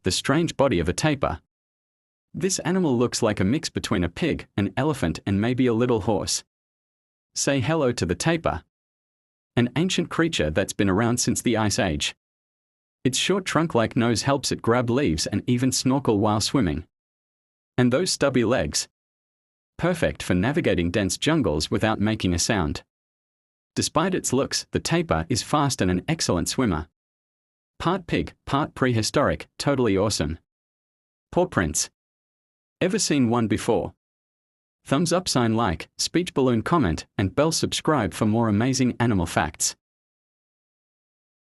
the strange body of a tapir. This animal looks like a mix between a pig, an elephant, and maybe a little horse. Say hello to the tapir, an ancient creature that's been around since the Ice Age. Its short trunk-like nose helps it grab leaves and even snorkel while swimming. And those stubby legs. Perfect for navigating dense jungles without making a sound. Despite its looks, the tapir is fast and an excellent swimmer. Part pig, part prehistoric, totally awesome. Paw prints. Ever seen one before? Thumbs up, sign like, speech balloon comment, and bell subscribe for more amazing animal facts.